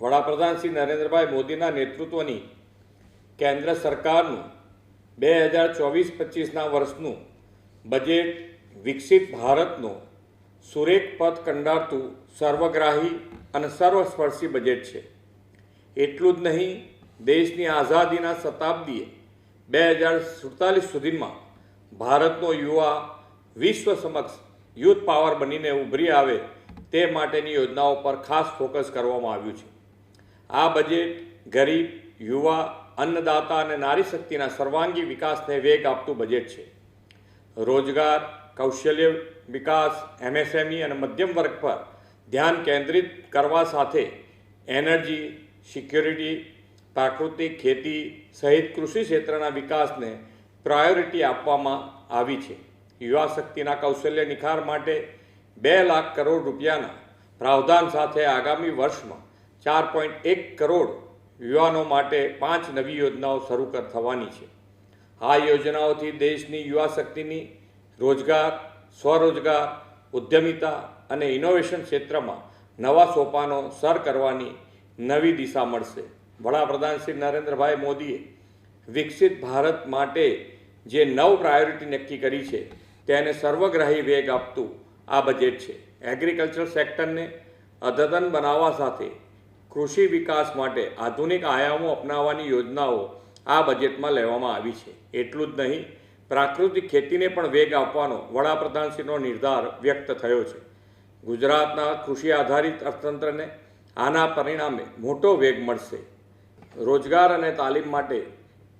વડાપ્રધાન શ્રી નરેન્દ્રભાઈ મોદીના નેતૃત્વની કેન્દ્ર સરકારનું 2024-25ના વર્ષનું બજેટ વિકસિત ભારતનો સુરેખ પથ કંડારતું સર્વગ્રાહી અને સર્વસ્પર્શી બજેટ છે. એટલું જ નહીં, દેશની આઝાદીના શતાબ્દીએ 2047 સુધીમાં ભારતનો યુવા વિશ્વ સમક્ષ યુથ પાવર બનીને ઉભરી આવે તે માટેની યોજનાઓ પર ખાસ ફોકસ કરવામાં આવ્યું છે. આ બજેટ ગરીબ, યુવા, અન્નદાતા અને નારી શક્તિના સર્વાંગી વિકાસને વેગ આપતું બજેટ છે. રોજગાર, કૌશલ્ય વિકાસ, MSME અને મધ્યમ વર્ગ પર ધ્યાન કેન્દ્રિત કરવા સાથે એનર્જી, સિક્યોરિટી, પ્રાકૃતિક ખેતી સહિત કૃષિ ક્ષેત્રના વિકાસને પ્રાયોરિટી આપવામાં આવી છે. યુવા શક્તિના કૌશલ્ય નિખાર માટે 2 લાખ કરોડ રૂપિયાના પ્રાવધાન સાથે આગામી વર્ષમાં 4.1 કરોડ યુવાનો માટે 5 નવી યોજનાઓ શરૂ થવાની છે. આ યોજનાઓથી દેશની યુવા શક્તિની રોજગાર, સ્વરોજગાર, ઉદ્યમિતા અને ઇનોવેશન ક્ષેત્રમાં નવા સોપાનો સર કરવાની નવી દિશા મળશે. વડાપ્રધાન શ્રી નરેન્દ્રભાઈ મોદીએ વિકસિત ભારત માટે જે 9 પ્રાયોરિટી નક્કી કરી છે તેને સર્વગ્રાહી વેગ આપતું આ બજેટ છે. એગ્રીકલ્ચર સેક્ટરને અદ્યતન બનાવવા સાથે કૃષિ વિકાસ માટે આધુનિક આયામો અપનાવવાની યોજનાઓ આ બજેટમાં લેવામાં આવી છે. એટલું જ નહીં, પ્રાકૃતિક ખેતીને પણ વેગ આપવાનો વડાપ્રધાનશ્રીનો નિર્ધાર વ્યક્ત થયો છે. ગુજરાતના કૃષિ આધારિત અર્થતંત્રને આના પરિણામે મોટો વેગ મળશે. રોજગાર અને તાલીમ માટે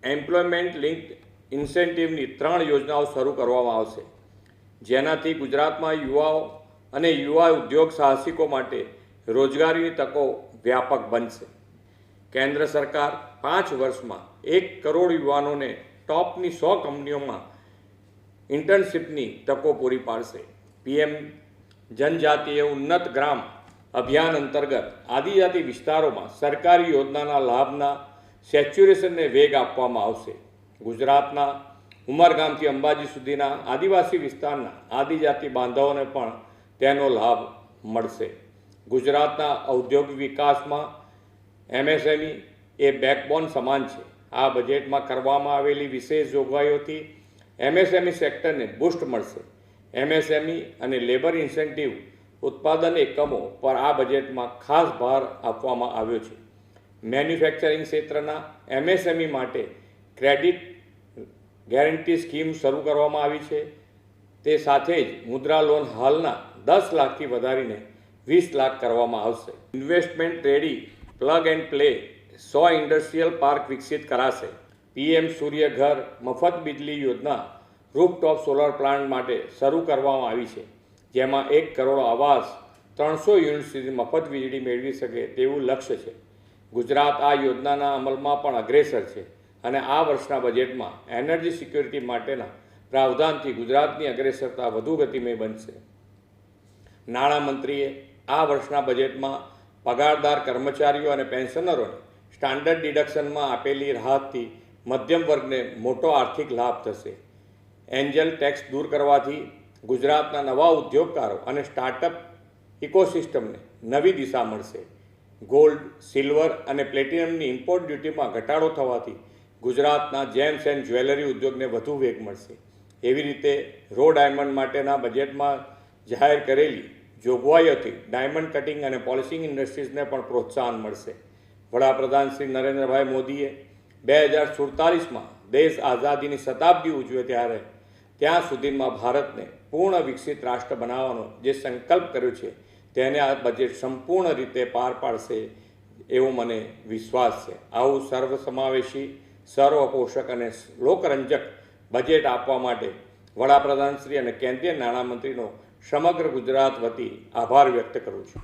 એમ્પ્લોયમેન્ટ લિંક્ડ ઇન્સેન્ટિવની 3 યોજનાઓ શરૂ કરવામાં આવશે, જેનાથી ગુજરાતમાં યુવાઓ અને યુવા ઉદ્યોગ સાહસિકો માટે રોજગારીની તકો વ્યાપક બનશે. કેન્દ્ર સરકાર 5 વર્ષમાં 1 કરોડ યુવાનોને ટોપની 100 કંપનીઓમાં ઇન્ટર્નશીપની તકો પૂરી પાડશે. PM જનજાતીય ઉન્નત ગ્રામ અભિયાન અંતર્ગત આદિજાતિ વિસ્તારોમાં સરકારી યોજનાના લાભના સેચ્યુરેશનને વેગ આપવામાં આવશે. ગુજરાતના ઉમરગામથી અંબાજી સુધીના આદિવાસી વિસ્તારના આદિજાતિ બાંધવોને પણ તેનો લાભ મળશે. ગુજરાતના ઔદ્યોગિક વિકાસમાં MSME એ બેકબોન સમાન છે. આ બજેટમાં કરવામાં આવેલી વિશેષ જોગવાઈઓથી MSME સેક્ટરને બૂસ્ટ મળશે. MSME અને લેબર ઇન્સેન્ટિવ ઉત્પાદન એકમો પર આ બજેટમાં ખાસ ભાર આપવામાં આવ્યો છે. મેન્યુફેક્ચરિંગ ક્ષેત્રના MSME માટે ક્રેડિટ ગેરંટી સ્કીમ શરૂ કરવામાં આવી છે. તે સાથે જ મુદ્રા લોન હાલના 10 લાખથી વધારીને 20 લાખ કરવામાં આવશે. Investment ready plug and play 100 industrial park વિકસિત કરાશે. PM સૂર્ય ઘર મફત વીજળી યોજના રૂફટોપ સોલર પ્લાન્ટ માટે શરૂ કરવામાં આવી છે, જેમાં 1 કરોડ આવાસ 300 યુનિટ સુધી મફત વીજળી મેળવી શકે તેવું લક્ષ્ય છે. ગુજરાત આ યોજનાના અમલમાં પણ અગ્રેસર છે અને આ વર્ષના બજેટમાં એનર્જી સિક્યોરિટી માટેના પ્રાવધાનથી ગુજરાતની અગ્રેસરતા વધુ ગતિમય બનશે. નાણામંત્રીએ આ વર્ષના બજેટમાં પગારદાર કર્મચારીઓ અને પેન્શનરોને સ્ટાન્ડર્ડ ડિડક્શનમાં આપેલી રાહતથી મધ્યમ વર્ગને મોટો આર્થિક લાભ થશે. એન્જલ ટેક્સ દૂર કરવાથી ગુજરાતના નવા ઉદ્યોગકારો અને સ્ટાર્ટઅપ ઇકોસિસ્ટમને નવી દિશા મળશે. ગોલ્ડ, સિલ્વર અને પ્લેટિનમની ઇમ્પોર્ટ ડ્યુટીમાં ઘટાડો થવાથી ગુજરાતના જેમ્સ એન્ડ જ્વેલરી ઉદ્યોગને વધુ વેગ મળશે. એવી રીતે રો ડાયમંડ માટેના બજેટમાં જાહેર કરેલી જોગવાઈઓથી ડાયમંડ કટિંગ અને પોલિશિંગ ઇન્ડસ્ટ્રીઝને પણ પ્રોત્સાહન મળશે. વડાપ્રધાન શ્રી નરેન્દ્રભાઈ મોદીએ 2047માં દેશ આઝાદીની શતાબ્દી ઉજવે ત્યાં સુધીમાં ભારતને પૂર્ણ વિકસિત રાષ્ટ્ર બનાવવાનો જે સંકલ્પ કર્યો છે તેને આ બજેટ સંપૂર્ણ રીતે પાર પાડશે એવો મને વિશ્વાસ છે. આવું સર્વસમાવેશી, સર્વપોષક અને લોકરંજક બજેટ આપવા માટે વડાપ્રધાનશ્રી અને કેન્દ્રીય નાણામંત્રીનો સમગ્ર ગુજરાત વતી આભાર વ્યક્ત કરું છું.